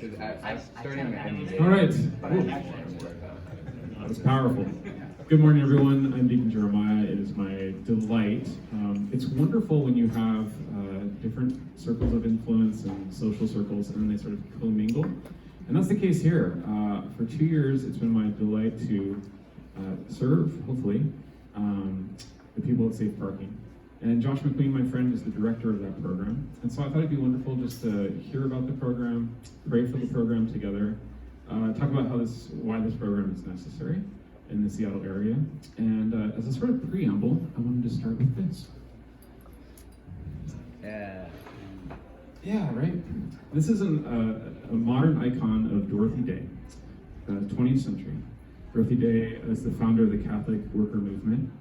All right. That was powerful. Good morning, everyone. I'm Deacon Jeremiah. It is my delight. It's wonderful when you have different circles of influence and social circles, and then they sort of commingle. And that's the case here. For 2 years, it's been my delight to serve, hopefully, the people at Safe Parking. And Josh McQueen, my friend, is the director of that program. And so I thought it'd be wonderful just to hear about the program, pray for the program together, talk about why this program is necessary in the Seattle area. And as a sort of preamble, I wanted to start with this. Yeah, right? This is a modern icon of Dorothy Day, 20th century. Dorothy Day is the founder of the Catholic worker movement.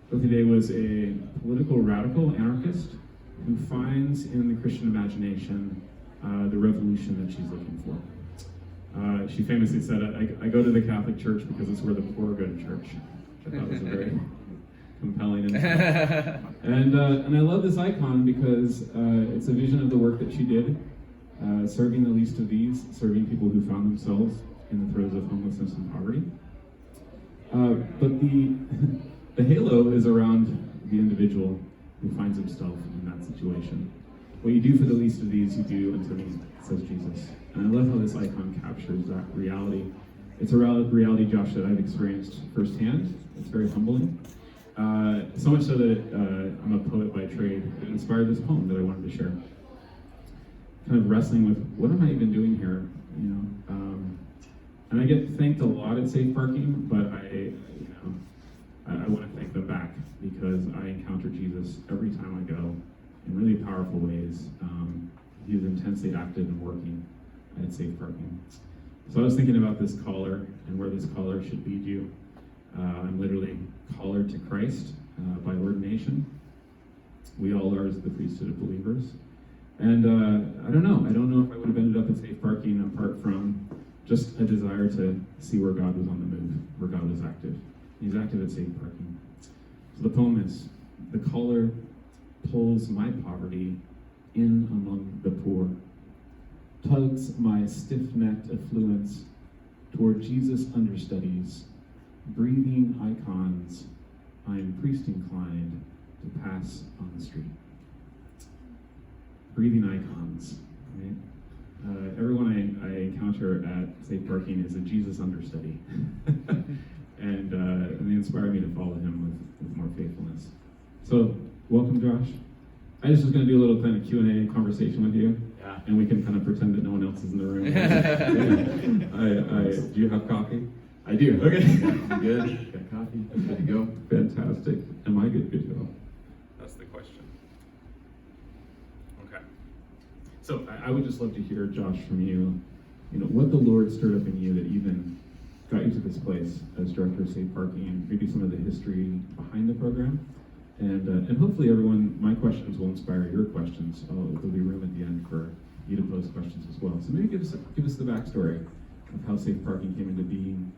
Dorothy Day was a political radical anarchist who finds in the Christian imagination the revolution that she's looking for. She famously said, I go to the Catholic Church because it's where the poor go to church, which I thought was a very compelling insight. And I love this icon because it's a vision of the work that she did, serving the least of these, serving people who found themselves in the throes of homelessness and poverty. But the halo is around the individual who finds himself in that situation. What you do for the least of these, you do unto me, says Jesus. And I love how this icon captures that reality. It's a reality, Josh, that I've experienced firsthand. It's very humbling. So much so that I'm a poet by trade. It inspired this poem that I wanted to share. Kind of wrestling with, what am I even doing here? You know, and I get thanked a lot at Safe Parking, but I want to thank them back because I encounter Jesus every time I go in really powerful ways. He is intensely active and working at Safe Parking. So I was thinking about this collar and where this collar should lead you. I'm literally collared to Christ by ordination. We all are as the priesthood of believers. And I don't know if I would have ended up at Safe Parking apart from just a desire to see where God was on the move, where God was active. He's active at Safe Parking. So the poem is, the collar pulls my poverty in among the poor, tugs my stiff-necked affluence toward Jesus' understudies, breathing icons I'm priest-inclined to pass on the street. Breathing icons, right? Everyone I encounter at Safe Parking is a Jesus understudy. And they inspire me to follow him with more faithfulness. So, welcome, Josh. I just was going to do a little kind of Q&A conversation with you, and we can kind of pretend that no one else is in the room. Do you have coffee? I do. Okay. I'm good. Got coffee. I'm good to go. Fantastic. Am I good to go? That's the question. Okay. So I would just love to hear, Josh, from you. You know, what the Lord stirred up in you that even got you to this place as director of Safe Parking, and maybe some of the history behind the program. And hopefully everyone, my questions will inspire your questions. There'll be room at the end for you to pose questions as well. So maybe give us the backstory of how Safe Parking came into being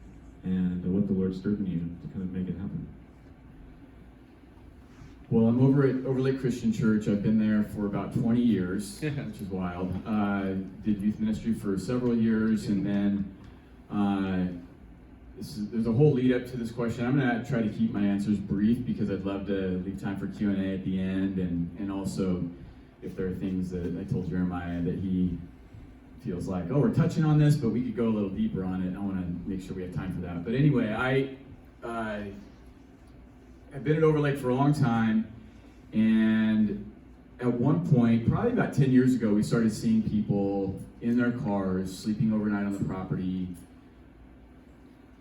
and what the Lord stirred in you to kind of make it happen. Well, I'm over at Overlake Christian Church. I've been there for about 20 years, which is wild. Did youth ministry for several years, and then there's a whole lead up to this question. I'm going to try to keep my answers brief because I'd love to leave time for Q&A at the end, and also if there are things that I told Jeremiah that he feels like, oh, we're touching on this, but we could go a little deeper on it. I want to make sure we have time for that. But anyway, I've been at Overlake for a long time, and at one point, probably about 10 years ago, we started seeing people in their cars sleeping overnight on the property.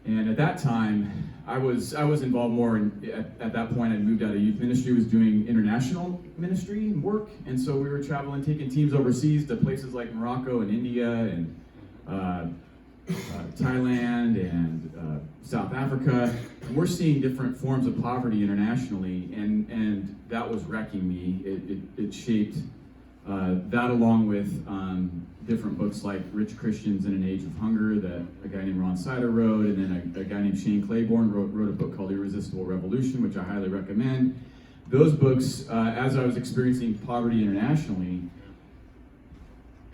And at that time, I was involved more at that point. I'd moved out of youth ministry, was doing international ministry work, and so we were traveling, taking teams overseas to places like Morocco and India and Thailand and South Africa. And we're seeing different forms of poverty internationally, and that was wrecking me. It shaped that, along with different books like Rich Christians in an Age of Hunger that a guy named Ron Sider wrote, and then a guy named Shane Claiborne wrote a book called Irresistible Revolution, which I highly recommend. Those books, as I was experiencing poverty internationally,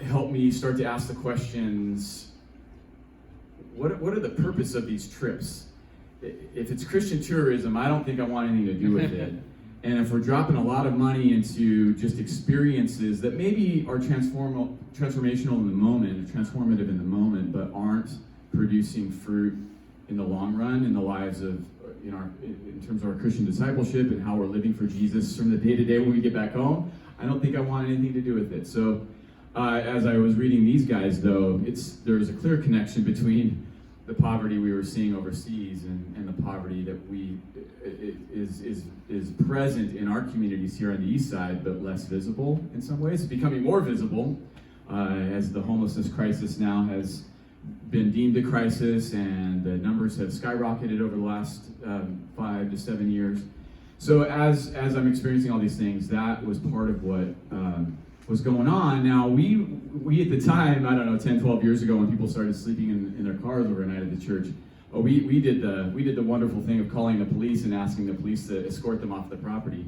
helped me start to ask the questions, what are the purpose of these trips? If it's Christian tourism, I don't think I want anything to do with it. And if we're dropping a lot of money into just experiences that maybe are transformational in the moment, transformative in the moment, but aren't producing fruit in the long run in the lives of, in terms of our Christian discipleship and how we're living for Jesus from the day to day when we get back home, I don't think I want anything to do with it. So as I was reading these guys, though, there's a clear connection between the poverty we were seeing overseas and the poverty that is present in our communities here on the east side, but less visible in some ways. It's becoming more visible as the homelessness crisis now has been deemed a crisis, and the numbers have skyrocketed over the last 5 to 7 years. So as I'm experiencing all these things, that was part of what was going on. Now, we at the time, I don't know, 10, 12 years ago, when people started sleeping in their cars overnight at the church, we did the wonderful thing of calling the police and asking the police to escort them off the property.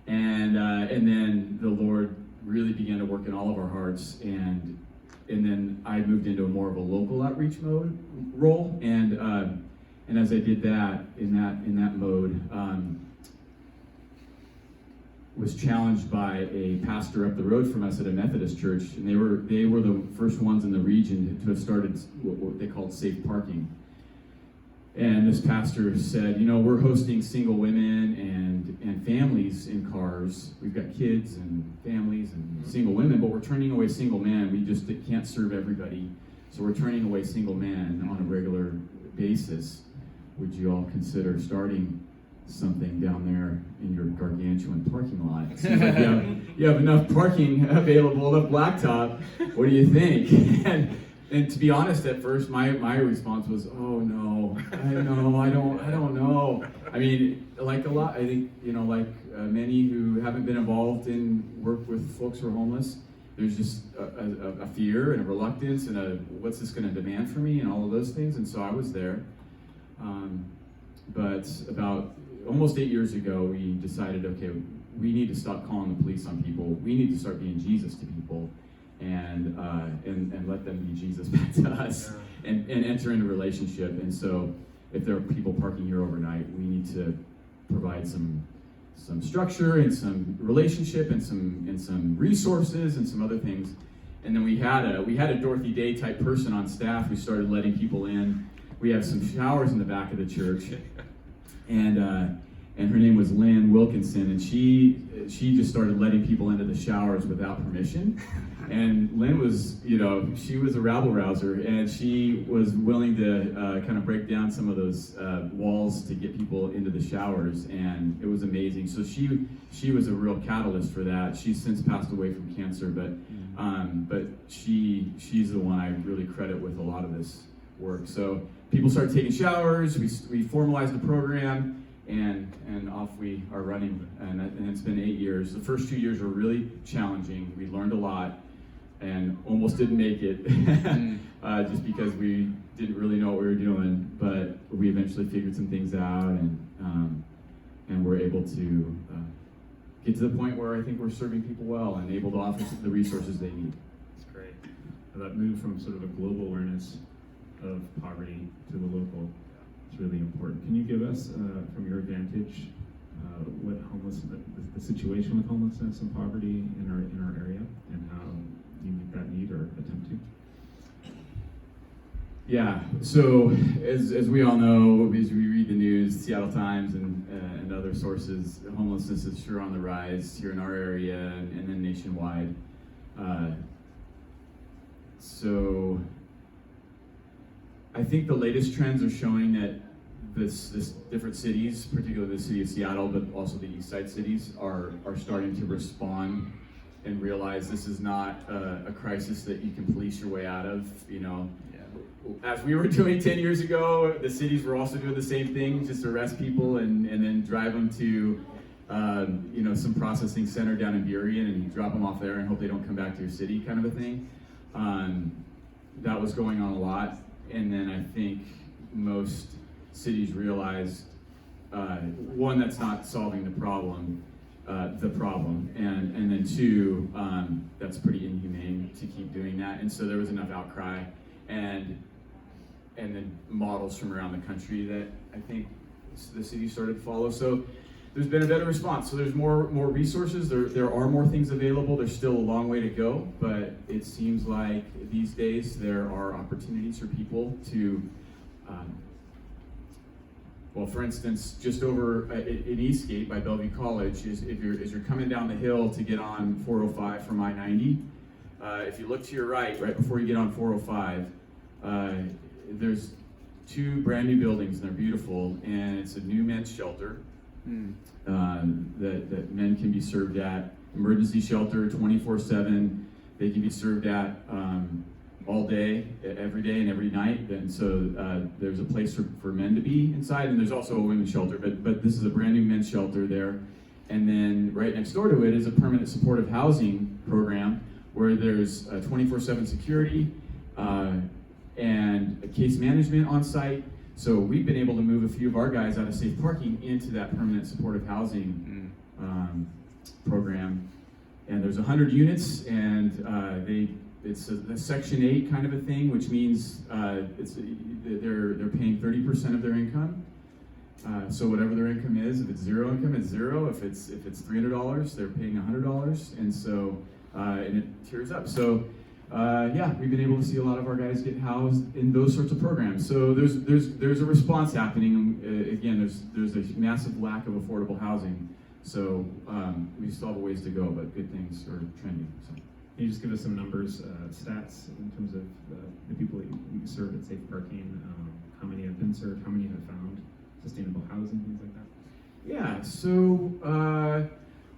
And then the Lord really began to work in all of our hearts, and then I moved into more of a local outreach role, and as I did that in that mode, was challenged by a pastor up the road from us at a Methodist church, and they were the first ones in the region to have started what they called safe parking. And this pastor said, we're hosting single women and families in cars. We've got kids and families and single women, but we're turning away single men. We just can't serve everybody. So we're turning away single men on a regular basis. Would you all consider starting something down there in your gargantuan parking lot? It seems like you have enough parking available, enough blacktop. What do you think? And to be honest, at first, my response was, oh no, I don't know. I mean, like a lot, I think, many who haven't been involved in work with folks who are homeless, there's just a fear and a reluctance and what's this going to demand from me and all of those things. And so I was there. But about almost 8 years ago, we decided, okay, we need to stop calling the police on people. We need to start being Jesus to people, and let them be Jesus back to us, and enter into relationship. And so, if there are people parking here overnight, we need to provide some structure and some relationship and some resources and some other things. And then we had a Dorothy Day type person on staff who started letting people in. We have some showers in the back of the church. And her name was Lynn Wilkinson, and she just started letting people into the showers without permission. And Lynn was, she was a rabble rouser, and she was willing to kind of break down some of those walls to get people into the showers, and it was amazing. So she was a real catalyst for that. She's since passed away from cancer, but she's the one I really credit with a lot of this work. So people started taking showers, we formalized the program, and off we are running, and it's been 8 years. The first 2 years were really challenging. We learned a lot and almost didn't make it just because we didn't really know what we were doing, but we eventually figured some things out, and we're able to get to the point where I think we're serving people well and able to offer the resources they need. That's great. That move from sort of a global awareness of poverty to the local is really important. Can you give us, from your vantage, what the situation with homelessness and poverty in our area, and how you meet that need or attempt to? Yeah. So as we all know, as we read the news, Seattle Times and other sources, homelessness is sure on the rise here in our area and then nationwide. So I think the latest trends are showing that this different cities, particularly the city of Seattle, but also the east side cities, are starting to respond and realize this is not a crisis that you can police your way out of. As we were doing 10 years ago, the cities were also doing the same thing, just arrest people and then drive them to some processing center down in Burien and drop them off there and hope they don't come back to your city, kind of a thing. That was going on a lot. And then I think most cities realized, one, that's not solving the problem, the problem, and then two, that's pretty inhumane to keep doing that. And so there was enough outcry, and then models from around the country that I think the city started to follow. So there's been a better response. So there's more resources. There are more things available. There's still a long way to go, but it seems like these days there are opportunities for people to. Well, for instance, just over in Eastgate by Bellevue College, as you're coming down the hill to get on 405 from I-90, if you look to your right before you get on 405, there's two brand new buildings, and they're beautiful, and it's a new men's shelter that men can be served at, emergency shelter 24/7. They can be served at all day, every day and every night. And so there's a place for men to be inside, and there's also a women's shelter, but this is a brand new men's shelter there. And then right next door to it is a permanent supportive housing program where there's 24/7 security and a case management on site. So we've been able to move a few of our guys out of safe parking into that permanent supportive housing program. And there's 100 units, and it's a Section 8 kind of a thing, which means they're paying 30% of their income. So whatever their income is, if it's zero income, it's zero. If it's $300, they're paying $100, and so and it tiers up. So we've been able to see a lot of our guys get housed in those sorts of programs. So there's a response happening. Again, there's a massive lack of affordable housing. So we still have a ways to go, but good things are trending. So. Can you just give us some numbers, stats in terms of the people that you serve at Safe Parking? How many have been served? How many have found sustainable housing, things like that? Yeah, so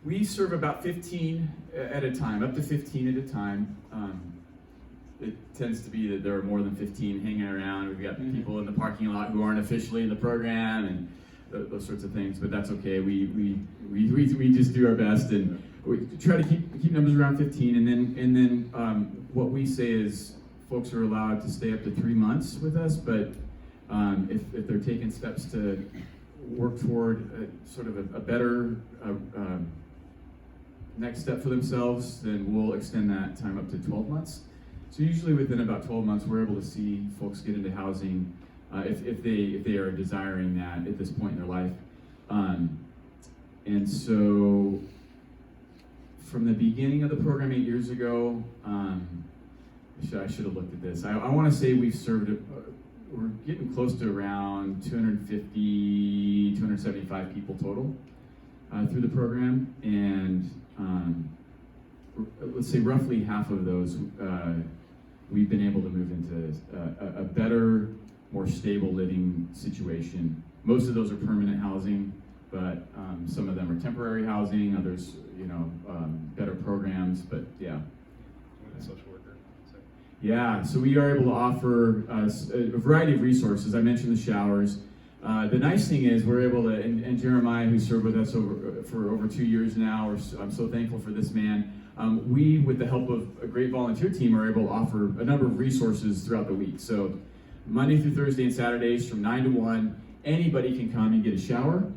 we serve about 15 at a time, up to 15 at a time. It tends to be that there are more than 15 hanging around. We've got people in the parking lot who aren't officially in the program and those sorts of things, but that's okay. We just do our best, and we try to keep numbers around 15, and then what we say is folks are allowed to stay up to 3 months with us, but if they're taking steps to work toward a better next step for themselves, then we'll extend that time up to 12 months. So usually within about 12 months, we're able to see folks get into housing if they are desiring that at this point in their life. And so from the beginning of the program 8 years ago, I should have looked at this. I want to say we've served, we're getting close to around 250, 275 people total through the program. And let's say roughly half of those we've been able to move into a better, more stable living situation. Most of those are permanent housing, but some of them are temporary housing, others, better programs, but yeah. A social worker. Yeah, so we are able to offer a variety of resources. I mentioned the showers. The nice thing is we're able to, and Jeremiah, who served with us for over 2 years now, I'm so thankful for this man. We, with the help of a great volunteer team, are able to offer a number of resources throughout the week. So Monday through Thursday and Saturdays from 9 to 1, anybody can come and get a shower.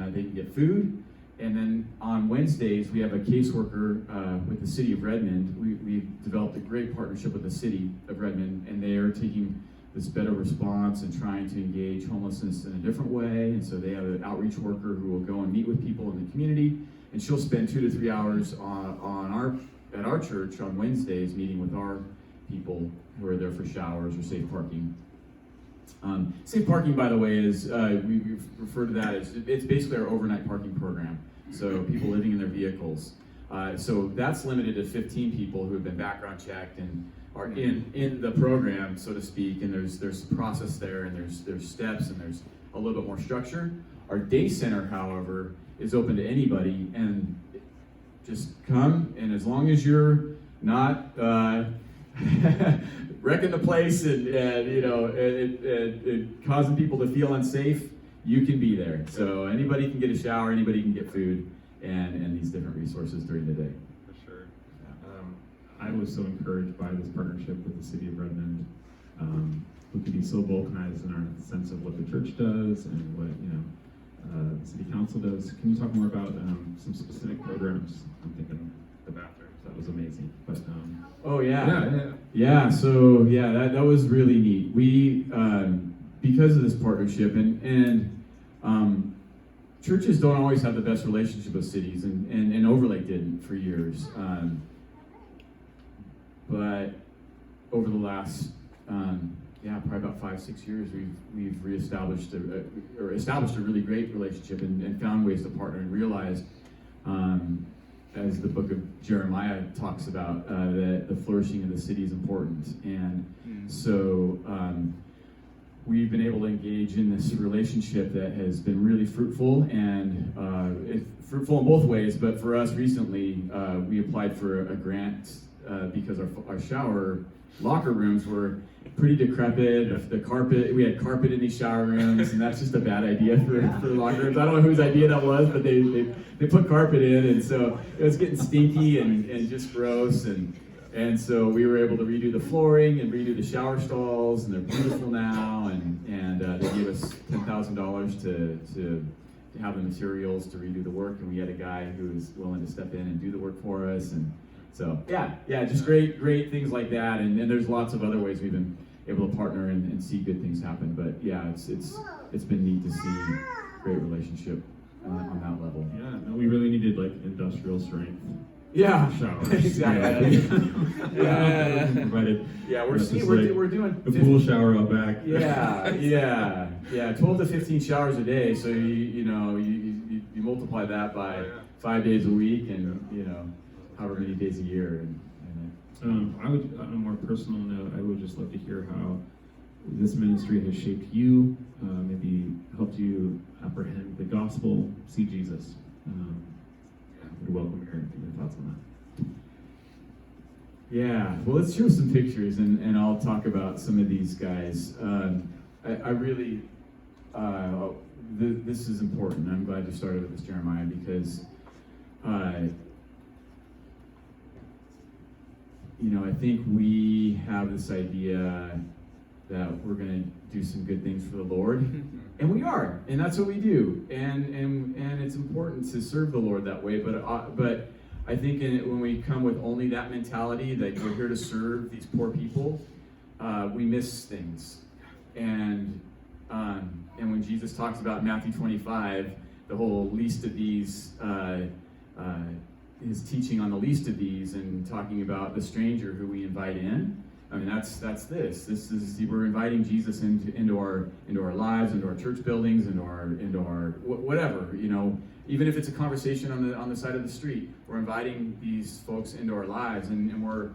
They can get food. And then on Wednesdays, we have a caseworker with the city of Redmond. We've developed a great partnership with the city of Redmond, and they are taking this better response and trying to engage homelessness in a different way. And so they have an outreach worker who will go and meet with people in the community, and she'll spend 2 to 3 hours at our church on Wednesdays meeting with our people who are there for showers or safe parking. Safe parking, by the way, is we refer to that as, it's basically our overnight parking program. So people living in their vehicles. So that's limited to 15 people who have been background checked and are in the program, so to speak. And there's a process there, and there's steps, and there's a little bit more structure. Our day center, however, is open to anybody, and just come, and as long as you're not wrecking the place and causing people to feel unsafe, you can be there. So anybody can get a shower, anybody can get food, and these different resources during the day. For sure. I was so encouraged by this partnership with the city of Redmond. We can be so vulcanized in our sense of what the church does and what the city council does. Can you talk more about some specific programs? I'm thinking the bathrooms. That was amazing. But Oh yeah. So that was really neat. We because of this partnership and churches don't always have the best relationship with cities, and Overlake didn't for years. But over the last probably about 5-6 years, we've reestablished established a really great relationship and found ways to partner and realized, as the book of Jeremiah talks about, that the flourishing of the city is important. And so we've been able to engage in this relationship that has been really fruitful, and fruitful in both ways. But for us recently, we applied for a grant because our shower locker rooms were pretty decrepit. We had carpet in these shower rooms, and that's just a bad idea for the locker rooms. I don't know whose idea that was, but they put carpet in, and so it was getting stinky and just gross, and so we were able to redo the flooring and redo the shower stalls, and they're beautiful now, and they gave us $10,000 to have the materials to redo the work, and we had a guy who was willing to step in and do the work for us, and so just great things like that, and there's lots of other ways we've been able to partner and see good things happen. But it's been neat to see great relationship on that level. Yeah, no, we really needed like industrial strength. Yeah, showers. exactly. Provided. Yeah, we're doing the pool shower out back. Yeah. 12 to 15 showers a day. So you multiply that by 5 days a week, and however many days a year. I would, on a more personal note, I would just love to hear how this ministry has shaped you, maybe helped you apprehend the gospel, see Jesus. I would welcome your thoughts on that. Yeah, well, let's show some pictures, and I'll talk about some of these guys. I really, this is important. I'm glad you started with this, Jeremiah, because I think we have this idea that we're going to do some good things for the Lord, and we are, and that's what we do, and it's important to serve the Lord that way. But I think when we come with only that mentality, that we're here to serve these poor people, we miss things. And when Jesus talks about Matthew 25, the whole least of these. His teaching on the least of these, and talking about the stranger who we invite in. I mean, that's this. This is, we're inviting Jesus into our lives, into our church buildings, into our whatever. Even if it's a conversation on the side of the street, we're inviting these folks into our lives, and we're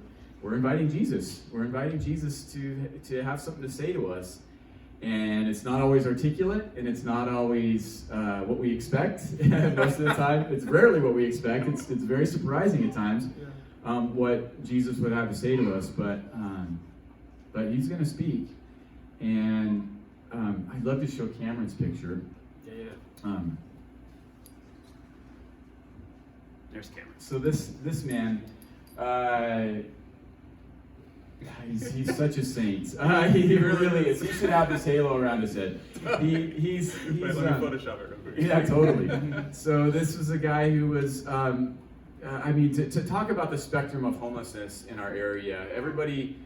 inviting Jesus. We're inviting Jesus to have something to say to us. And it's not always articulate, and it's not always what we expect. Most of the time, it's rarely what we expect. It's very surprising at times what Jesus would have to say to us. But he's going to speak, and I'd love to show Cameron's picture. There's Cameron. So this man. He's such a saint. He really is. He should have this halo around his head. He's Let me Photoshop it real quick. Yeah, totally. So this was a guy who was, to talk about the spectrum of homelessness in our area, everybody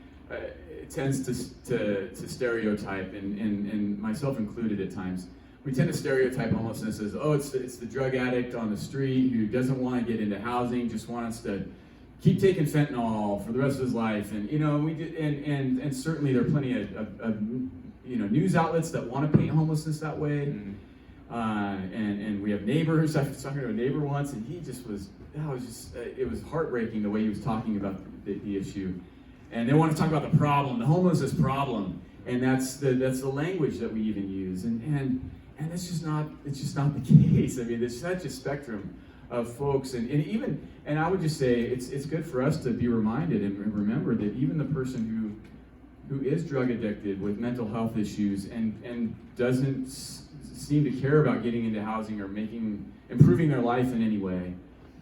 tends to stereotype, and myself included at times. We tend to stereotype homelessness as, it's the drug addict on the street who doesn't want to get into housing, just wants to keep taking fentanyl for the rest of his life, and we did, and certainly there are plenty of news outlets that want to paint homelessness that way, and we have neighbors. I was talking to a neighbor once, and it was heartbreaking the way he was talking about the issue, and they want to talk about the problem, the homelessness problem, and that's the language that we even use, and it's just not the case. I mean, there's such a spectrum of folks, and I would just say it's good for us to be reminded and remember that even the person who is drug addicted with mental health issues and doesn't seem to care about getting into housing or improving their life in any way,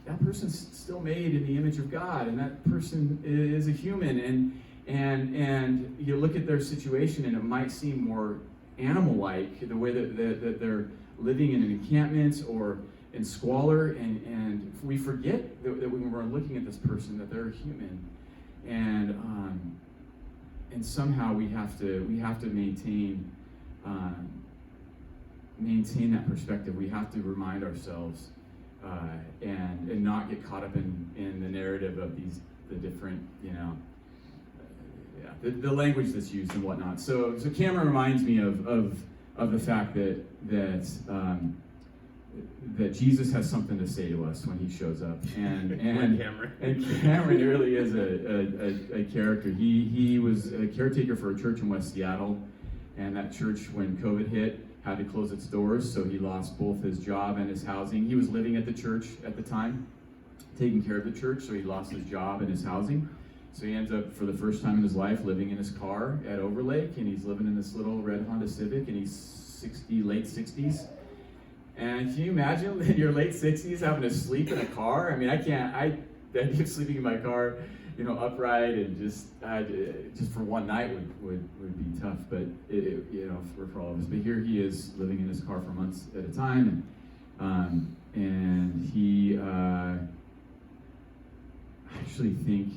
that person's still made in the image of God, and that person is a human, and you look at their situation and it might seem more animal-like, the way that they're living in encampments or in squalor, and we forget that when we're looking at this person, that they're human, and somehow we have to maintain that perspective. We have to remind ourselves and not get caught up in the narrative of the different, the language that's used and whatnot. So Cameron reminds me of the fact that Jesus has something to say to us when he shows up, and Cameron really is a character. He was a caretaker for a church in West Seattle, and that church, when COVID hit, had to close its doors, so he lost both his job and his housing. He was living at the church at the time, taking care of the church, so he lost his job and his housing. So he ends up, for the first time in his life, living in his car at Overlake, and he's living in this little red Honda Civic, and he's late 60s. And can you imagine in your late 60s having to sleep in a car? I mean, the idea of sleeping in my car, upright and just for one night would be tough, but for all of us. But here he is living in his car for months at a time, and he I actually think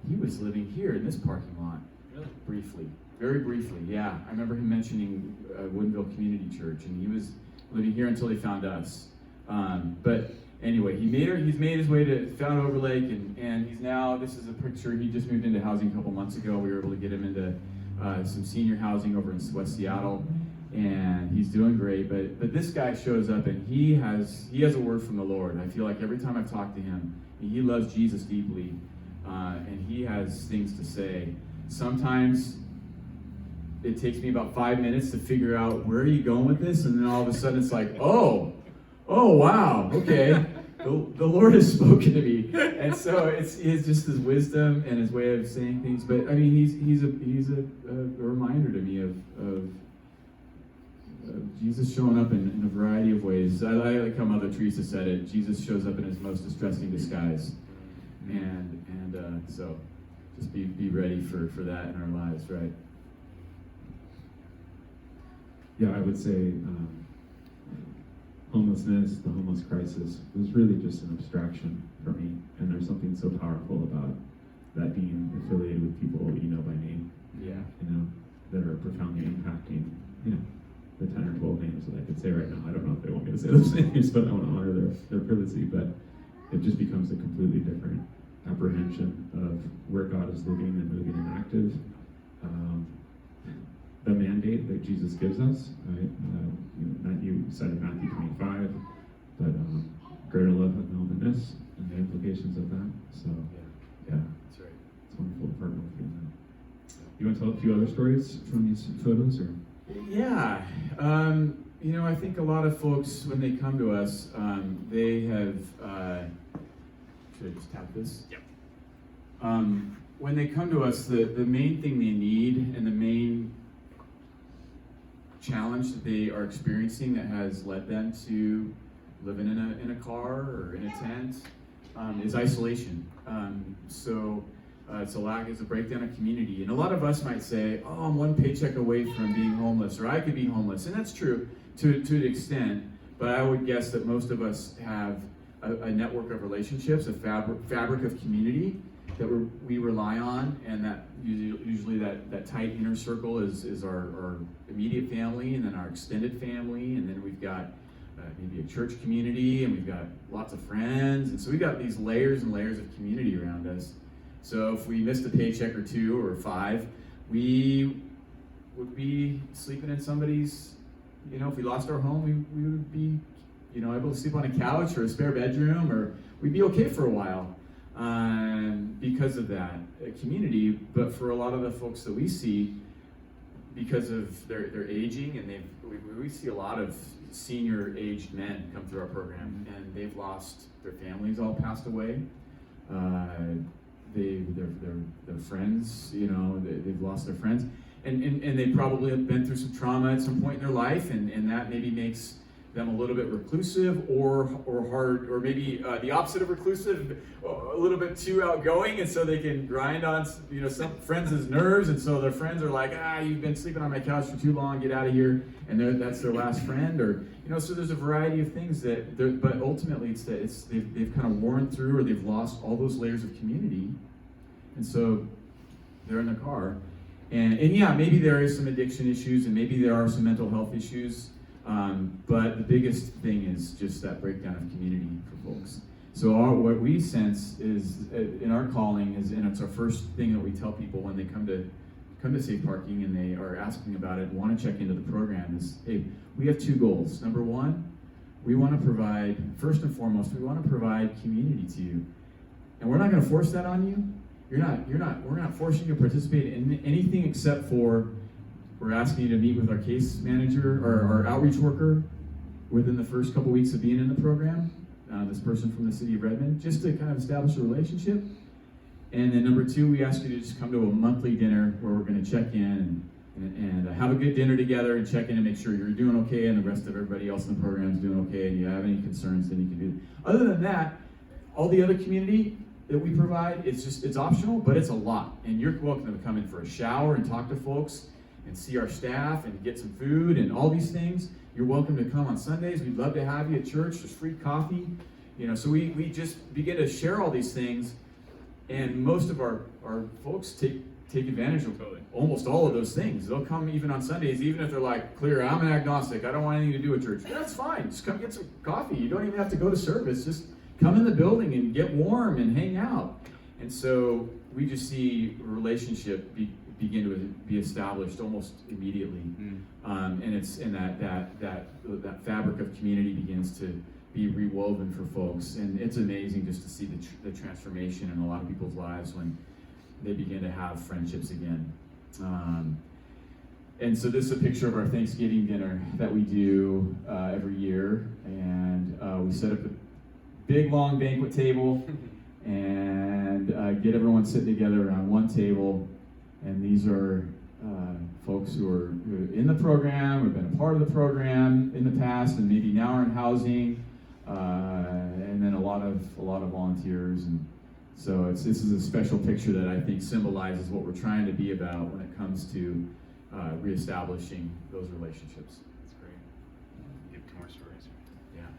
he was living here in this parking lot. Really? Briefly, very briefly, yeah. I remember him mentioning Woodinville Community Church, and he was living here until he found us. But anyway, he's made his way to found Overlake, and he's now, this is a picture, he just moved into housing a couple months ago. We were able to get him into some senior housing over in West Seattle, and he's doing great. But this guy shows up, and he has a word from the Lord. I feel like every time I've talked to him, he loves Jesus deeply, and he has things to say. Sometimes it takes me about 5 minutes to figure out, where are you going with this? And then all of a sudden it's like, oh wow, okay. The Lord has spoken to me. And so it's just his wisdom and his way of saying things. But I mean, he's a reminder to me of Jesus showing up in a variety of ways. I like how Mother Teresa said it. Jesus shows up in his most distressing disguise. And so just be ready for that in our lives, right? Yeah, I would say homelessness, the homeless crisis, was really just an abstraction for me. And there's something so powerful about that being affiliated with people you know by name. Yeah. That are profoundly impacting, the 10 or 12 names that I could say right now. I don't know if they want me to say those names, but I want to honor their privacy. But it just becomes a completely different apprehension of where God is living and moving and active. The mandate that Jesus gives us, right? You cited Matthew 25, but greater love hath no witness, and the implications of that. So, yeah, That's right. it's wonderful to partner with you on that. You want to tell a few other stories from these photos, or? Yeah, I think a lot of folks, when they come to us, they have, should I just tap this? Yep. When they come to us, the main thing they need, and the main challenge that they are experiencing that has led them to living in a car or in a tent, is isolation. It's a breakdown of community. And a lot of us might say, oh, I'm one paycheck away from being homeless, or I could be homeless. And that's true to an extent, but I would guess that most of us have a network of relationships, a fabric of community that we rely on, and that usually that tight inner circle is our immediate family, and then our extended family, and then we've got maybe a church community, and we've got lots of friends, and so we've got these layers and layers of community around us. So if we missed a paycheck or two or 5, we would be sleeping in somebody's, if we lost our home, we would be, able to sleep on a couch or a spare bedroom, or we'd be okay for a while. Because of that community. But for a lot of the folks that we see, because of their aging, and we see a lot of senior aged men come through our program, and they've lost their families, all passed away. Their friends, they've lost their friends, and they probably have been through some trauma at some point in their life, and that maybe makes them a little bit reclusive or hard, or maybe the opposite of reclusive, a little bit too outgoing, and so they can grind on some friends' nerves, and so their friends are like, you've been sleeping on my couch for too long, get out of here, and that's their last friend, or so there's a variety of things but ultimately they've kind of worn through, or they've lost all those layers of community, and so they're in the car, and yeah, maybe there is some addiction issues, and maybe there are some mental health issues. But the biggest thing is just that breakdown of community for folks. So what we sense is in our calling is, and it's our first thing that we tell people when they come to Safe Parking and they are asking about it and want to check into the program is, hey, we have two goals. Number one, we want to provide, first and foremost, we want to provide community to you. And we're not going to force that on you. We're not forcing you to participate in anything except for we're asking you to meet with our case manager or our outreach worker within the first couple weeks of being in the program, this person from the city of Redmond, just to kind of establish a relationship. And then number two, we ask you to just come to a monthly dinner where we're going to check in and have a good dinner together and check in and make sure you're doing okay and the rest of everybody else in the program is doing okay, and you have any concerns, then you can do it. Other than that, all the other community that we provide, it's optional, but it's a lot. And you're welcome to come in for a shower and talk to folks and see our staff and get some food and all these things. You're welcome to come on Sundays. We'd love to have you at church. There's free coffee. So we just begin to share all these things, and most of our folks take advantage of almost all of those things. They'll come even on Sundays, even if they're like, clear, I'm an agnostic, I don't want anything to do with church. That's fine. Just come get some coffee. You don't even have to go to service. Just come in the building and get warm and hang out. And so we just see a relationship begin to be established almost immediately, and that fabric of community begins to be rewoven for folks, and it's amazing just to see the transformation in a lot of people's lives when they begin to have friendships again. And so this is a picture of our Thanksgiving dinner that we do every year, and we set up a big long banquet table and get everyone sitting together around one table. And these are folks who are in the program, who have been a part of the program in the past, and maybe now are in housing, and then a lot of volunteers. And so this is a special picture that I think symbolizes what we're trying to be about when it comes to reestablishing those relationships. That's great. Give 2 more stories. Yeah.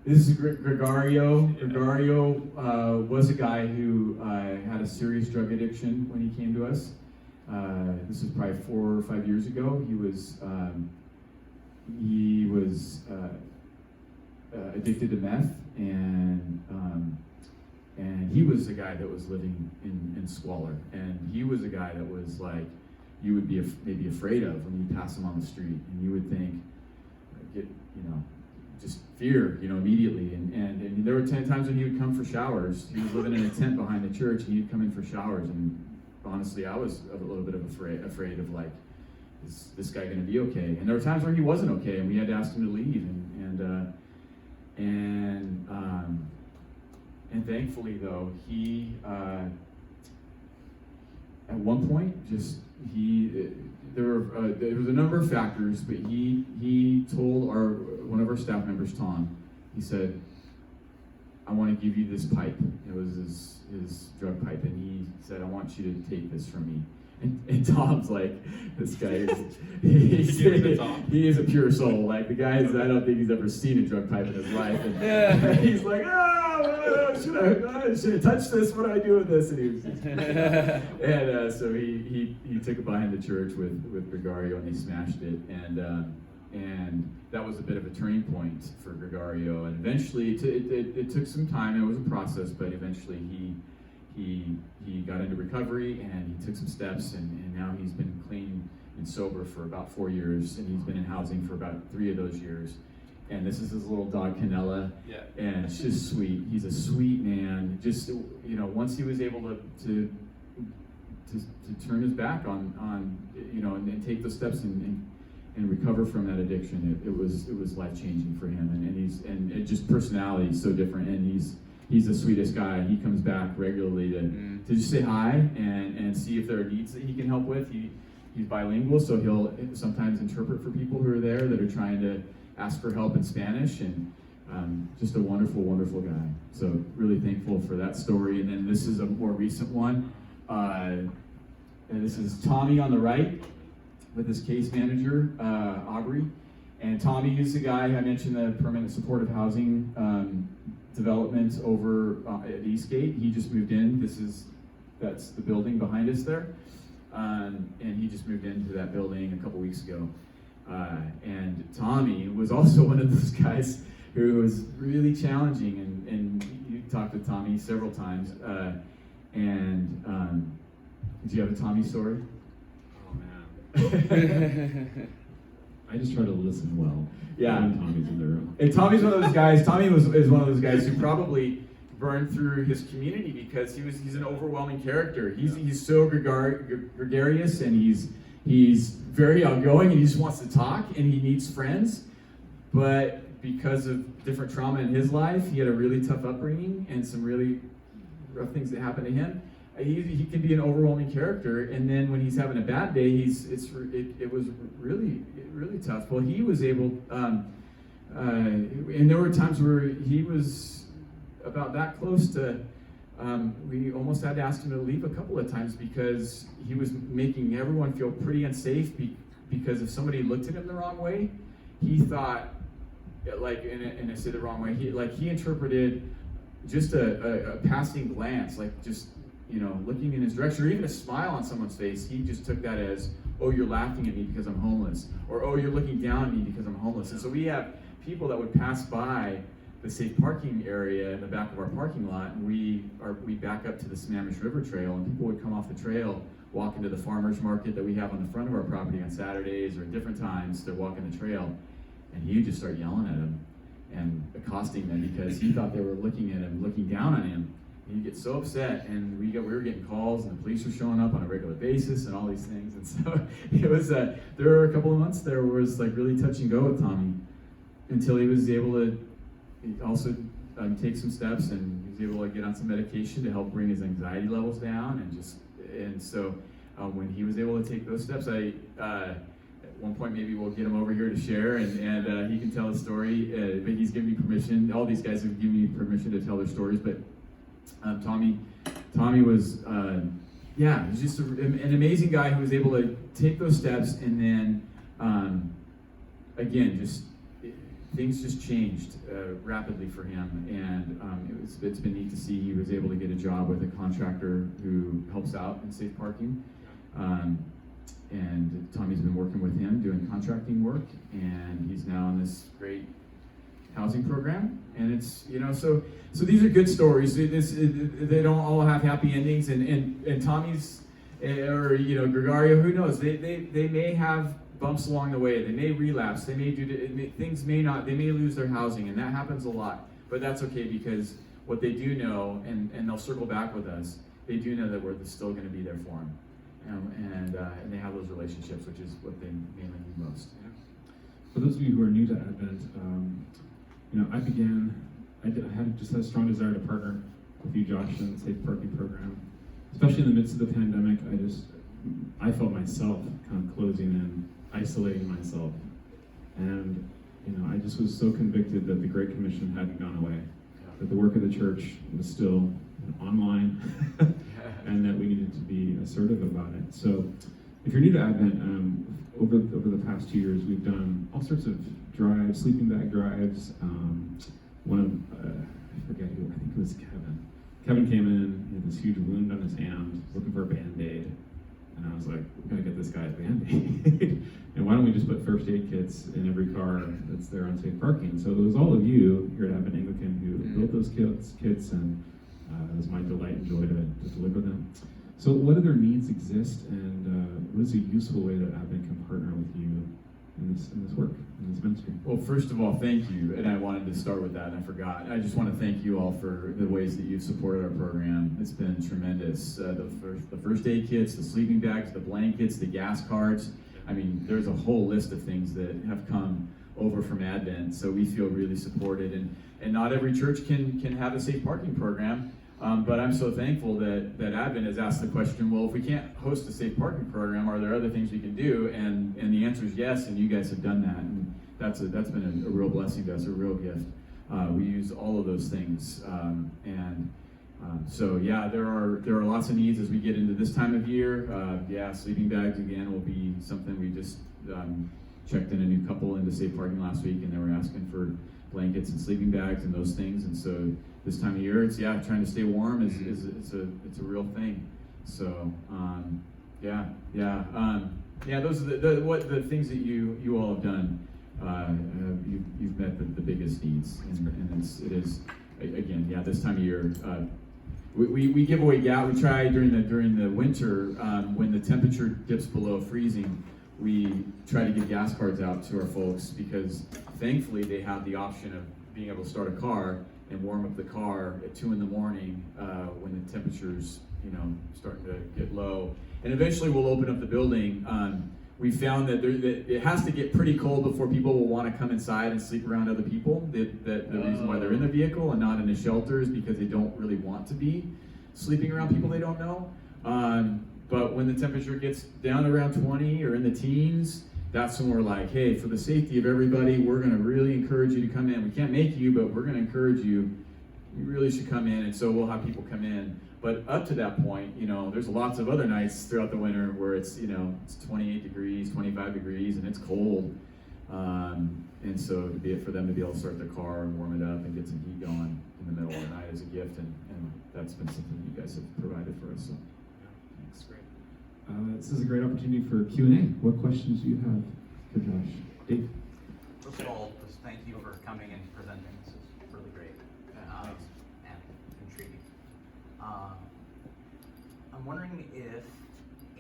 This is Gregorio. Gregorio was a guy who had a serious drug addiction when he came to us. This was probably 4 or 5 years ago. He was addicted to meth, and he was a guy that was living in squalor. And he was a guy that was like you would be maybe afraid of when you pass him on the street, and you would think, just fear, immediately. And there were 10 times when he would come for showers. He was living in a tent behind the church, and he'd come in for showers. And honestly, I was a little bit afraid of like, is this guy going to be okay? And there were times where he wasn't okay, and we had to ask him to leave. And thankfully, though, he at one point there was a number of factors, but he told one of our staff members, Tom, he said, I want to give you this pipe. It was his drug pipe, and he said, I want you to take this from me. And Tom's like, this guy he is a pure soul. Like, the guy I don't think he's ever seen a drug pipe in his life. And he's like, should I touch this? What do I do with this? And so he took it behind the church with Gregorio, and he smashed it. And that was a bit of a turning point for Gregorio. And eventually, it took some time. It was a process, but eventually he got into recovery, and he took some steps, and now he's been clean and sober for about 4 years, and he's been in housing for about 3 of those years. And this is his little dog, Canella, and it's just sweet. He's a sweet man. Just, once he was able to turn his back on and take the steps and recover from that addiction, it was life-changing for him. And just personality is so different, and he's the sweetest guy. He comes back regularly to just say hi and see if there are needs that he can help with. He he's bilingual, so he'll sometimes interpret for people who are there that are trying to ask for help in Spanish, and just a wonderful, wonderful guy. So really thankful for that story. And then this is a more recent one. And this is Tommy on the right with his case manager, Aubrey. And Tommy is the guy I mentioned, the permanent supportive housing development over at Eastgate. He just moved in. That's the building behind us there. And he just moved into that building a couple weeks ago. And Tommy was also one of those guys who was really challenging, and you talked to Tommy several times. Do you have a Tommy story? Oh man. I just try to listen well. Yeah. When Tommy's in the room. And Tommy's one of those guys. Tommy is one of those guys who probably burned through his community because he's an overwhelming character. He's so gregarious, and he's very outgoing, and he just wants to talk, and he needs friends. But because of different trauma in his life, he had a really tough upbringing and some really rough things that happened to him. He can be an overwhelming character, and then when he's having a bad day, it was really tough. Well, he was able, and there were times where he was about that close to. We almost had to ask him to leave a couple of times because he was making everyone feel pretty unsafe. Because if somebody looked at him the wrong way, he thought, like, and I say the wrong way. He interpreted just a passing glance, like just, looking in his direction, or even a smile on someone's face. He just took that as, oh, you're laughing at me because I'm homeless, or oh, you're looking down at me because I'm homeless. And so we have people that would pass by the safe parking area in the back of our parking lot, and we back up to the Sammamish River Trail, and people would come off the trail, walk into the farmers market that we have on the front of our property on Saturdays or at different times. They're walking the trail, and he would just start yelling at them and accosting them because he thought they were looking at him, looking down on him. And he'd get so upset, and we were getting calls, and the police were showing up on a regular basis, and all these things. And so it was. There were a couple of months there was like really touch and go with Tommy, until he was able to also take some steps, and he was able to get on some medication to help bring his anxiety levels down, and so when he was able to take those steps, at one point maybe we'll get him over here to share, and he can tell a story. But he's given me permission. All these guys have given me permission to tell their stories, but. Tommy was, he's just an amazing guy who was able to take those steps, and then, again, things just changed rapidly for him, and it's been neat to see. He was able to get a job with a contractor who helps out in safe parking, and Tommy's been working with him doing contracting work, and he's now in this great housing program, and it's so these are good stories. They don't all have happy endings, and Tommy's or Gregario, who knows? They may have bumps along the way. They may relapse. They may They may lose their housing, and that happens a lot. But that's okay, because what they do know, and they'll circle back with us. They do know that we're still going to be there for them, and they have those relationships, which is what they mainly need most. For those of you who are new to Advent, I had a strong desire to partner with you, Josh, in the safe parking program. Especially in the midst of the pandemic, I felt myself kind of closing in, isolating myself. And, I just was so convicted that the Great Commission hadn't gone away, that the work of the church was still online, and that we needed to be assertive about it. So if you're new to Advent, over the past 2 years, we've done all sorts of drives, sleeping bag drives. One of, I forget who, I think it was Kevin. Kevin came in, he had this huge wound on his hand, looking for a Band-Aid. And I was like, we gotta get this guy a Band-Aid. And why don't we just put first aid kits in every car that's there on safe parking? So it was all of you here at Advent Anglican who built those kits, and it was my delight and joy to deliver them. So what other needs exist, and what is a useful way that Advent can partner with you in this work, in this ministry? Well, first of all, thank you, and I wanted to start with that, and I forgot. I just want to thank you all for the ways that you've supported our program. It's been tremendous. The first aid kits, the sleeping bags, the blankets, the gas cards. I mean, there's a whole list of things that have come over from Advent, so we feel really supported. And not every church can have a safe parking program. But I'm so thankful that Advent has asked the question, well, if we can't host a safe parking program, are there other things we can do? And the answer is yes, and you guys have done that. And that's been a real blessing to us, a real gift. We use all of those things. So yeah, there are lots of needs as we get into this time of year. Sleeping bags again will be something. We just checked in a new couple into safe parking last week, and they were asking for blankets and sleeping bags and those things. And so this time of year, it's trying to stay warm it's a real thing. So those are the things that you all have done. You've met the biggest needs, and it is again, this time of year. We give away gas. We try during the winter when the temperature dips below freezing. We try to give gas cards out to our folks because thankfully they have the option of being able to start a car and warm up the car at 2 in the morning when the temperatures start to get low. And eventually we'll open up the building. We found that it has to get pretty cold before people will want to come inside and sleep around other people. The reason why they're in the vehicle and not in the shelter is because they don't really want to be sleeping around people they don't know. But when the temperature gets down around 20 or in the teens, that's when we're like, hey, for the safety of everybody, we're going to really encourage you to come in. We can't make you, but we're going to encourage you. You really should come in, and so we'll have people come in. But up to that point, there's lots of other nights throughout the winter where it's 28 degrees, 25 degrees, and it's cold. And so for them to be able to start their car and warm it up and get some heat going in the middle of the night is a gift, and that's been something you guys have provided for us. So. That's great. This is a great opportunity for Q&A. What questions do you have for Josh? Dave? First of all, just thank you for coming and presenting. This is really great and intriguing. I'm wondering if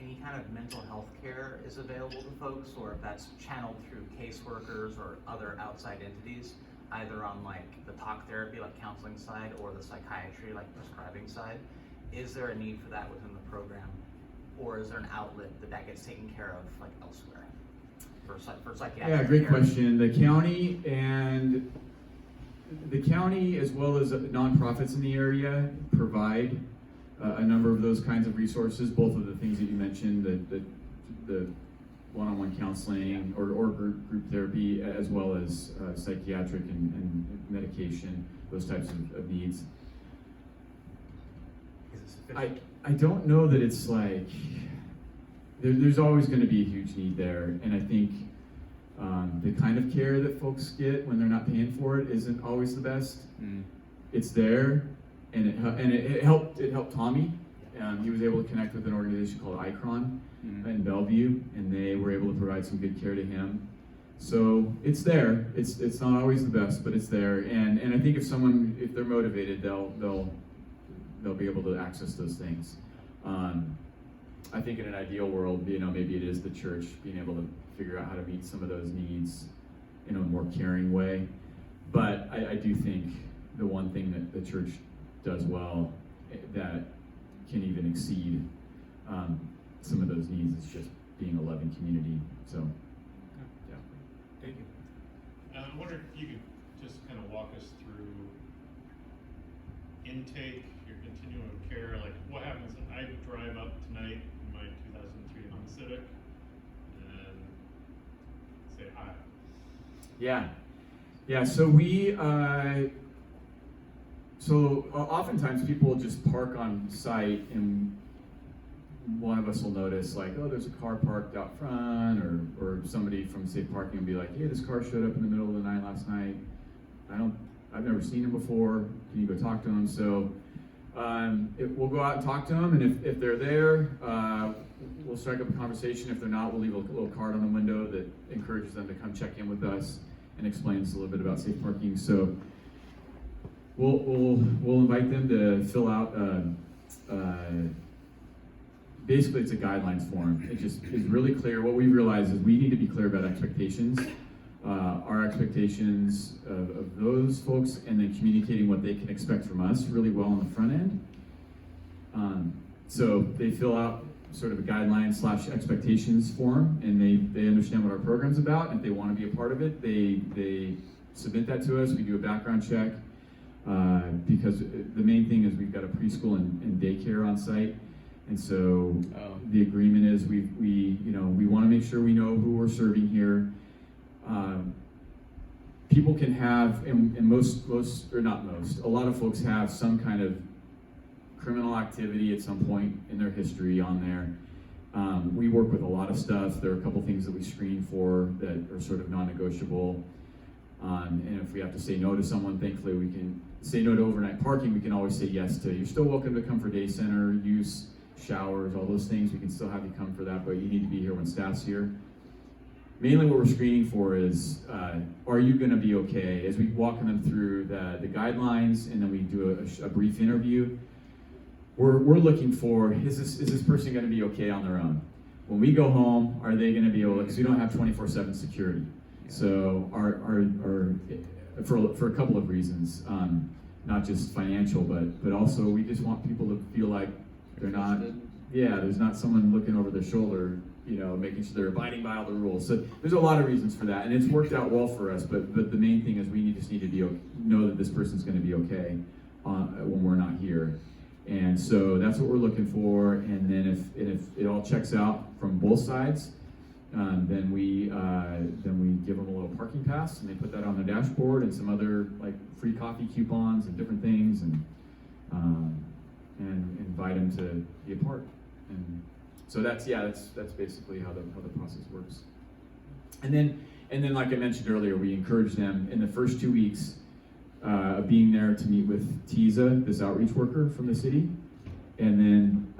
any kind of mental health care is available to folks, or if that's channeled through caseworkers or other outside entities, either on like the talk therapy, like counseling side, or the psychiatry, like prescribing side. Is there a need for that within the program, or is there an outlet that gets taken care of like elsewhere for psychiatric? Yeah, great care? question. The county, as well as nonprofits in the area, provide a number of those kinds of resources. Both of the things that you mentioned, the one-on-one counseling or group therapy, as well as psychiatric and medication, those types of needs. Is it sufficient? I don't know that it's like, there's always going to be a huge need there, and I think the kind of care that folks get when they're not paying for it isn't always the best. It's there, and it helped Tommy. He was able to connect with an organization called ICRON in Bellevue, and they were able to provide some good care to him. So it's there. It's not always the best, but it's there. And I think if they're motivated, they'll be able to access those things. I think in an ideal world, maybe it is the church being able to figure out how to meet some of those needs in a more caring way. But I do think the one thing that the church does well that can even exceed some of those needs is just being a loving community. So, yeah. Thank you. I wonder if you could just kind of walk us through intake, your continuum of care. Like, what happens if I drive up tonight in my 2003 Honda Civic and say hi? Yeah. So oftentimes people just park on site, and one of us will notice, like, oh, there's a car parked out front, or somebody from safe parking will be like, hey, this car showed up in the middle of the night last night. I've never seen him before. Can you go talk to him? So we'll go out and talk to them, and if they're there, we'll strike up a conversation. If they're not, we'll leave a little card on the window that encourages them to come check in with us and explains a little bit about safe parking. So we'll invite them to fill out. Basically, it's a guidelines form. It just is really clear. What we realize is we need to be clear about expectations. Our expectations of those folks, and then communicating what they can expect from us really well on the front end. So they fill out sort of a guidelines/expectations form, and they understand what our program's about. And if they want to be a part of it, they submit that to us. We do a background check. because the main thing is we've got a preschool and daycare on site, and so the agreement is we want to make sure we know who we're serving here. People can have, and most, or not most, a lot of folks have some kind of criminal activity at some point in their history on there. We work with a lot of stuff. There are a couple things that we screen for that are sort of non-negotiable. And if we have to say no to someone, thankfully we can say no to overnight parking. We can always say yes to, you're still welcome to come for day center, use, showers, all those things. We can still have you come for that, but you need to be here when staff's here. Mainly what we're screening for is, are you gonna be okay? As we walk them through the guidelines, and then we do a brief interview, we're looking for, is this person gonna be okay on their own? When we go home, are they gonna be able, because we don't have 24/7 security. So for a couple of reasons, not just financial, but also we just want people to feel like they're not, there's not someone looking over their shoulder, making sure they're abiding by all the rules. So there's a lot of reasons for that, and it's worked out well for us, but the main thing is we just need to know that this person's gonna be okay when we're not here. And so that's what we're looking for, and then if it all checks out from both sides, then we give them a little parking pass, and they put that on their dashboard, and some other like free coffee coupons and different things, and invite them to be a part. And so that's basically how the process works. And then like I mentioned earlier, we encourage them in the first 2 weeks of being there to meet with Tiza, this outreach worker from the city, and then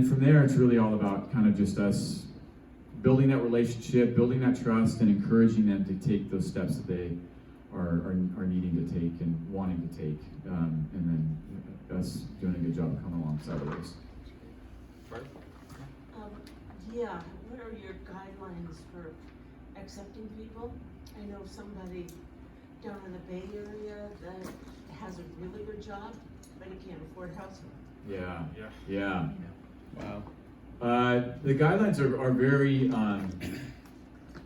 from there it's really all about kind of just us building that relationship, building that trust, and encouraging them to take those steps that they are needing to take and wanting to take, and then us doing a good job coming alongside of those. What are your guidelines for accepting people? I know somebody down in the Bay Area that has a really good job, but he can't afford housing. Yeah. Wow. The guidelines are very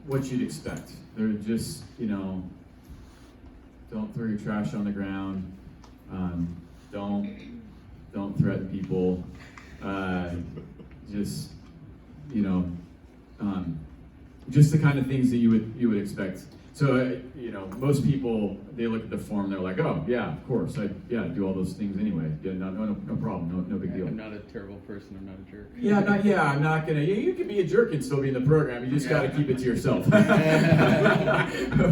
what you'd expect. They're just, don't throw your trash on the ground, don't threaten people, just just the kind of things that you would expect. So most people, they look at the form, they're like, oh yeah, of course, I do all those things anyway. Yeah, no problem, no big deal. I'm not a terrible person. I'm not a jerk. I'm not gonna. You can be a jerk and still be in the program. You just got to keep it to yourself.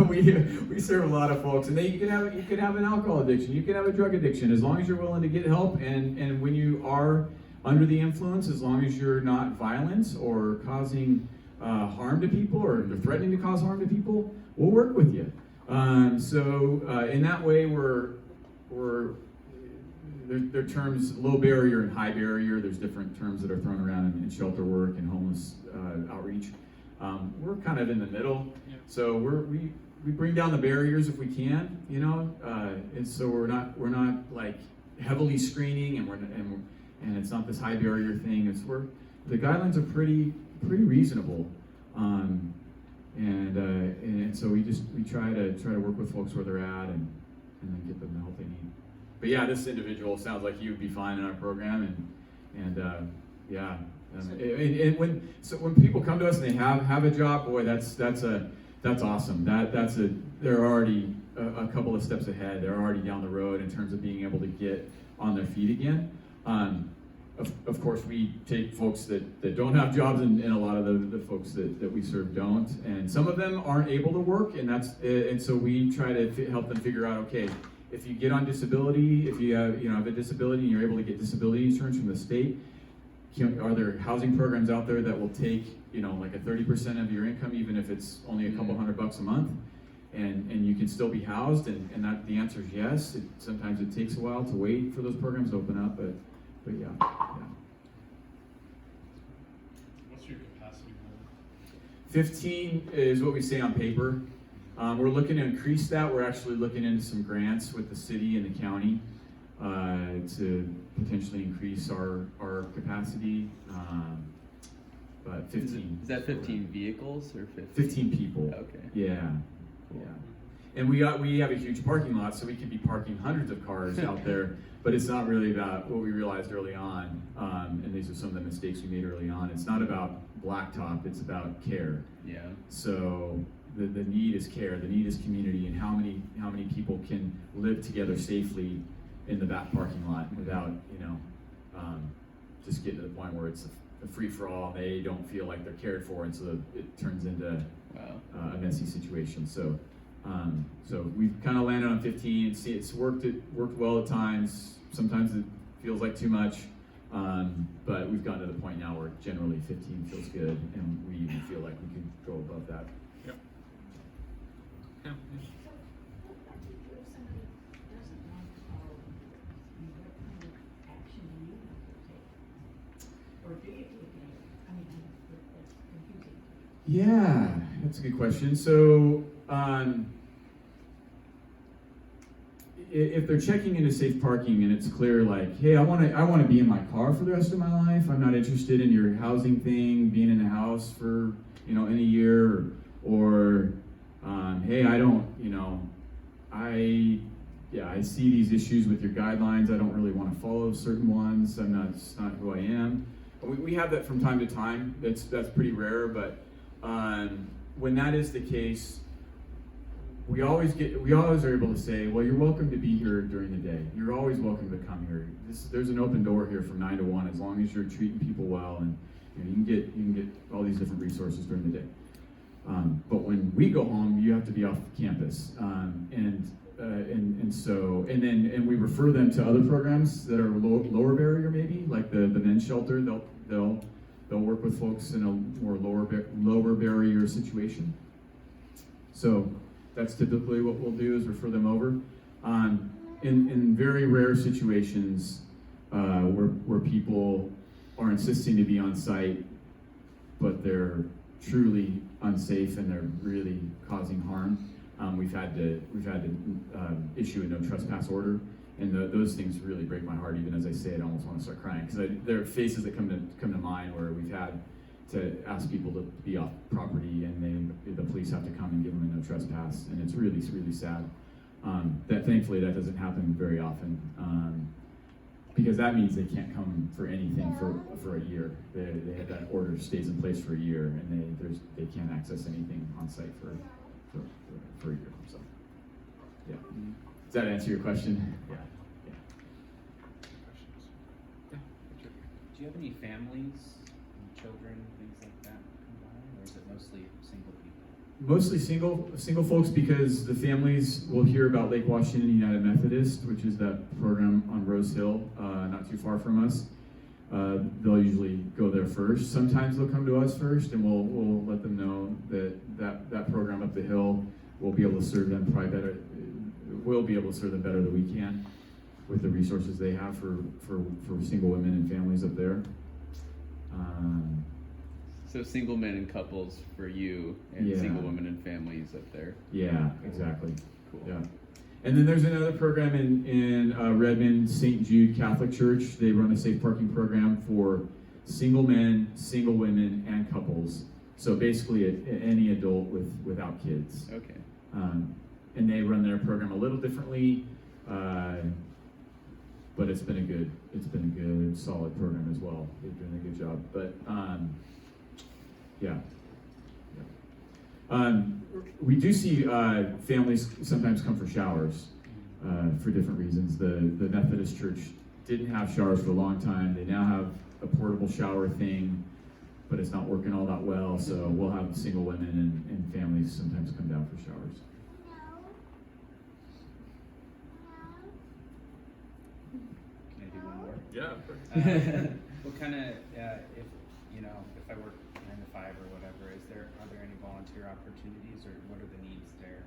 we serve a lot of folks, and you can have an alcohol addiction. You can have a drug addiction, as long as you're willing to get help. And when you are under the influence, as long as you're not violent or causing harm to people, or they're threatening to cause harm to people, we'll work with you. So in that way, there are terms, low barrier and high barrier. There's different terms that are thrown around in shelter work and homeless outreach. We're kind of in the middle. Yeah. So we bring down the barriers if we can, and so we're not like heavily screening, and it's not this high barrier thing. The guidelines are pretty reasonable. And so we try to work with folks where they're at and then get them the help they need. But yeah, this individual sounds like he would be fine in our program, and when people come to us and they have a job, boy, that's awesome. They're already a couple of steps ahead. They're already down the road in terms of being able to get on their feet again. Of course, we take folks that don't have jobs, and a lot of the folks that we serve don't, and some of them aren't able to work, and so we try to help them figure out, okay, if you get on disability, if you have a disability and you're able to get disability insurance from the state, are there housing programs out there that will take like a 30% of your income, even if it's only a couple $100 a month, and you can still be housed, and that the answer is yes. Sometimes it takes a while to wait for those programs to open up, but yeah. What's your capacity level? 15 is what we say on paper. We're looking to increase that. We're actually looking into some grants with the city and the county to potentially increase our capacity. But 15. Is that 15 vehicles or 15? 15 people. Okay. Yeah. And we have a huge parking lot, so we could be parking hundreds of cars out there, but it's not really about what we realized early on, and these are some of the mistakes we made early on. It's not about blacktop, it's about care. Yeah. So the need is care, the need is community, and how many people can live together safely in the back parking lot without, just getting to the point where it's a free-for-all, and they don't feel like they're cared for, and so it turns into a messy situation. So we've kind of landed on 15. See, it's worked well at times. Sometimes it feels like too much, but we've gotten to the point now where generally 15 feels good, and we even feel like we can go above that. Yep. So, Yeah. if somebody doesn't want to follow you, what kind of action do you have to take? Or do you take any? I mean, that's confusing. Yeah, that's a good question. So, if they're checking into safe parking and it's clear, like, hey, I want to be in my car for the rest of my life. I'm not interested in your housing thing, being in the house for in a year, or hey, I see these issues with your guidelines. I don't really want to follow certain ones. It's not who I am. We have that from time to time. That's pretty rare, but when that is the case, we always are able to say, well, you're welcome to be here during the day. You're always welcome to come here. There's an open door here from 9 to 1, as long as you're treating people well, and you can get all these different resources during the day. But when we go home, you have to be off campus, and we refer them to other programs that are lower barrier, maybe like the men's shelter. They'll work with folks in a more lower barrier situation. So that's typically what we'll do, is refer them over. In very rare situations where people are insisting to be on site, but they're truly unsafe and they're really causing harm, we've had to issue a no trespass order, and those things really break my heart. Even as I say it, I almost want to start crying, because there are faces that come to mind where we've had to ask people to be off property, and the police have to come and give them a no trespass, and it's really, really sad. That thankfully that doesn't happen very often, because that means they can't come for anything for a year. That order stays in place for a year, and they can't access anything on site for a year. So, yeah. Does that answer your question? Yeah. Do you have any families, children, things like that come by, or is it mostly single people? Mostly single folks, because the families will hear about Lake Washington United Methodist, which is that program on Rose Hill, not too far from us. They'll usually go there first. Sometimes they'll come to us first, and we'll let them know that program up the hill will be able to serve them better. We'll be able to serve them better than we can with the resources they have for single women and families up there. So single men and couples for you, and Yeah. single women and families up there. Yeah, exactly. Cool. Yeah. And then there's another program in Redmond, St. Jude Catholic Church. They run a safe parking program for single men, single women, and couples. So basically any adult without kids. Okay. And they run their program a little differently, but it's been a good, solid program as well. They've done a good job. But yeah. We do see families sometimes come for showers for different reasons. The Methodist Church didn't have showers for a long time. They now have a portable shower thing, but it's not working all that well. So we'll have single women and families sometimes come down for showers. Can I do one more? Yeah. What kind of, if I work 9 to 5 or whatever, are there any volunteer opportunities, or what are the needs there?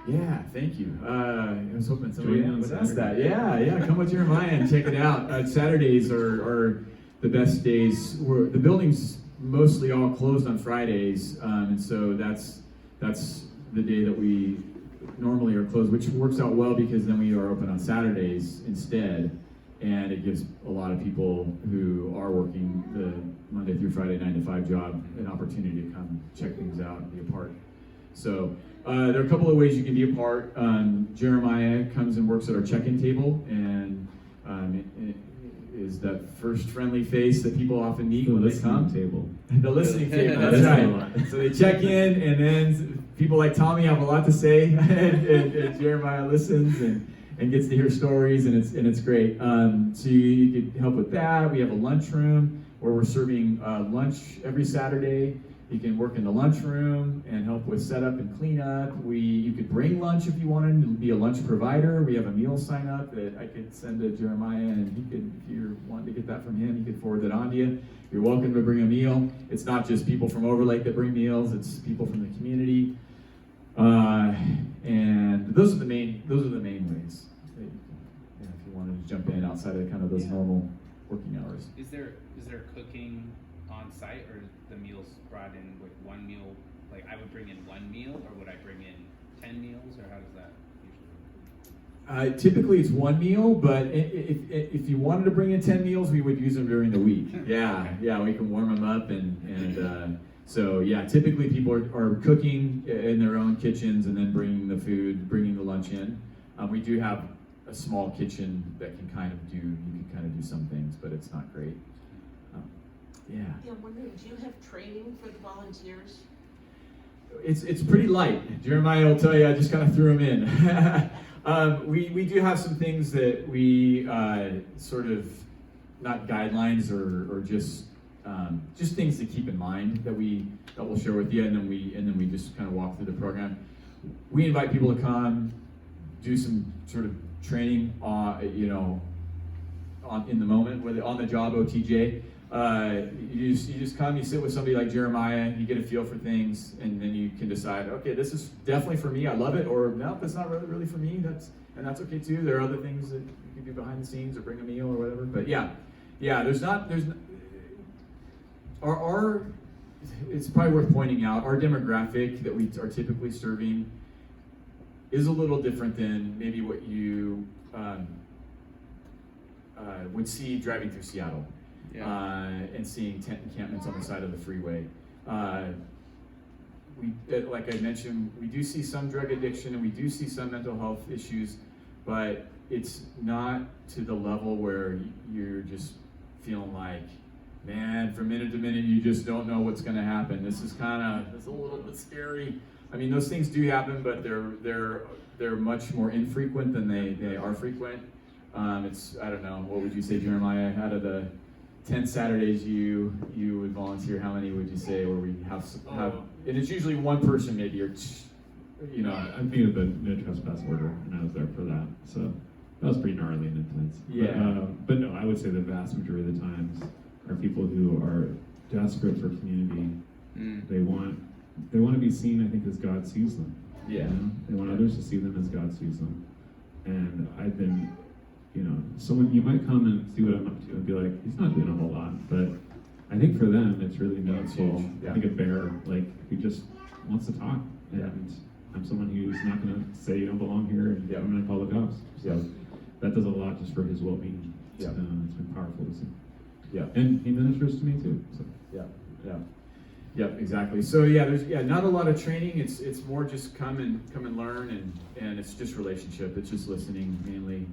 Yeah, thank you. I was hoping somebody Join on would ask that. Saturday. Yeah, come with Jeremiah and check it out. Saturdays are the best days. The building's mostly all closed on Fridays, and so that's the day that we normally are closed, which works out well because then we are open on Saturdays instead, and it gives a lot of people who are working the Monday through Friday 9 to 5 job an opportunity to come check things out and be a part. So there are a couple of ways you can be a part. Jeremiah comes and works at our check-in table, and is that first friendly face that people often meet when they come. Table. The listening table, that's right. So they check in, and then people like Tommy have a lot to say, and Jeremiah listens and gets to hear stories, and it's great. So you could help with that. We have a lunchroom where we're serving lunch every Saturday. You can work in the lunchroom and help with setup and cleanup. You could bring lunch if you wanted to be a lunch provider. We have a meal sign up that I could send to Jeremiah, and he could, if you're wanting to get that from him, he could forward that on to you. You're welcome to bring a meal. It's not just people from Overlake that bring meals, it's people from the community. And those are the main ways that if you wanted to jump in outside of kind of those normal working hours. Is there cooking on site, or the meals brought in with one meal? Like, I would bring in one meal, or would I bring in 10 meals, or how does that usually? Typically it's one meal, but if you wanted to bring in 10 meals, we would use them during the week. Yeah, we can warm them up, and so yeah, typically people are cooking in their own kitchens and then bringing the lunch in. We do have a small kitchen that you can kind of do some things, but it's not great. Yeah. Yeah, I'm wondering, do you have training for the volunteers? It's pretty light. Jeremiah will tell you, I just kind of threw him in. We do have some things that we sort of, not guidelines or just things to keep in mind that we'll share with you, and then we just kind of walk through the program. We invite people to come, do some sort of training, in the moment, whether on the job OTJ. You just come, you sit with somebody like Jeremiah, you get a feel for things, and then you can decide, okay, this is definitely for me, I love it, or no, that's not really for me, that's okay too. There are other things that you can do behind the scenes, or bring a meal or whatever. But it's probably worth pointing out, our demographic that we are typically serving is a little different than maybe what you would see driving through Seattle. Yeah. And seeing tent encampments on the side of the freeway. Like I mentioned, we do see some drug addiction and we do see some mental health issues, but it's not to the level where you're just feeling like, man, from minute to minute you just don't know what's going to happen. It's a little bit scary. I mean, those things do happen, but they're much more infrequent than they are frequent. It's, I don't know, what would you say, Jeremiah, out of the 10 Saturdays you would volunteer, how many would you say where we have and it's usually one person maybe, or I'm thinking of the no trespass order, and I was there for that, so that was pretty gnarly and intense. Yeah. But no, I would say the vast majority of the times are people who are desperate for community. They want to be seen, I think, as God sees them. Yeah. They want others to see them as God sees them. And I've been, someone, you might come and see what I'm up to and be like, he's not doing a whole lot, but I think for them it's really meaningful. Yeah. I think a bear, who just wants to talk, and Yeah. I'm someone who's not going to say you don't belong here, and I'm going to call the cops. So Yeah. that does a lot just for his well-being. Yeah. It's been powerful to see. Yeah. And he ministers to me too. So. Yeah, exactly. So there's not a lot of training. It's more just come and learn, and it's just relationship. It's just listening mainly.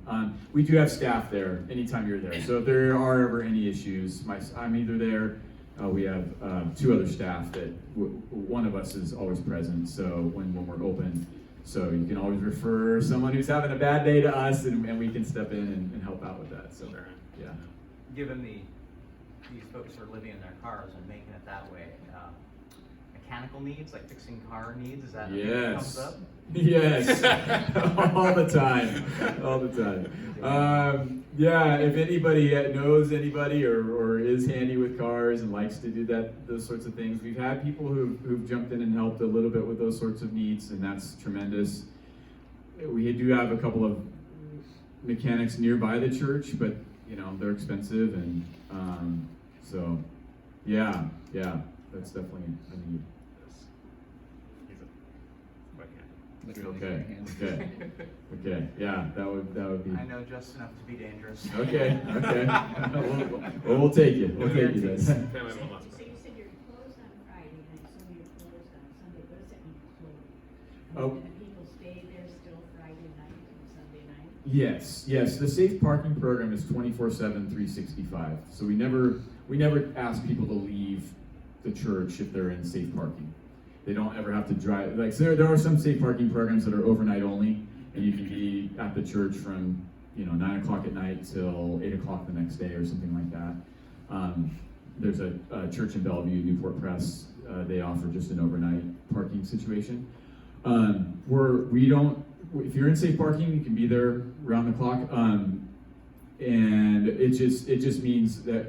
We do have staff there anytime you're there. So if there are ever any issues, I'm either there. We have 2 other staff that one of us is always present. So when we're open, so you can always refer someone who's having a bad day to us, and we can step in and help out with that. So yeah. Given these folks are living in their cars and making it that way, mechanical needs, like fixing car needs, is that that comes up? Yes, all the time. If anybody knows anybody or is handy with cars and likes to do those sorts of things, we've had people who've jumped in and helped a little bit with those sorts of needs, and that's tremendous. We do have a couple of mechanics nearby the church, but they're expensive, and that's definitely a need. Okay. Yeah, that would be. I know just enough to be dangerous. Okay. We'll take you. We'll take you then. So you said you're closed on Friday, and I saw you're closed on Sunday. What does that mean, closed? Oh. And the people stay there still Friday night and Sunday night? Yes. The safe parking program is 24/7, 365. So we never ask people to leave the church if they're in safe parking. They don't ever have to drive. Like, so there are some safe parking programs that are overnight only, and you can be at the church from 9 o'clock at night till 8 o'clock the next day or something like that. There's a church in Bellevue, Newport Press. They offer just an overnight parking situation. We don't. If you're in safe parking, you can be there around the clock. And it just means that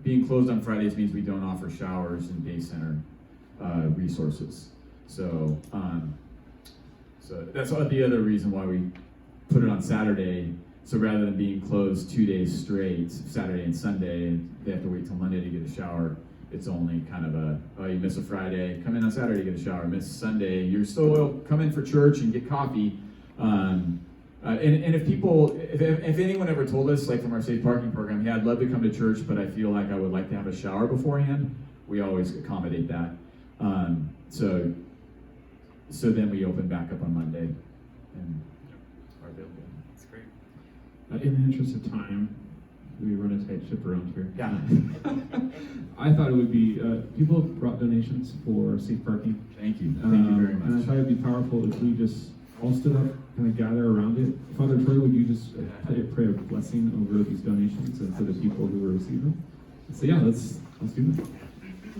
being closed on Fridays means we don't offer showers and day center resources. So that's the other reason why we put it on Saturday. So rather than being closed 2 days straight, Saturday and Sunday, and they have to wait till Monday to get a shower, it's only kind of you miss a Friday, come in on Saturday, get a shower, miss Sunday, you're still come in for church and get coffee. And if anyone ever told us, like from our safe parking program, yeah, I'd love to come to church, but I feel like I would like to have a shower beforehand, we always accommodate that. So then we open back up on Monday and are available. That's great. In the interest of time, we run a tight ship around here. Yeah. I thought it would be, people have brought donations for safe parking. Thank you. Thank you very And I much. thought it'd be powerful if we just all stood up, kind of gather around it. Father Troy, would you just pray a blessing over these donations and for the people who will receive them? So yeah, let's do that.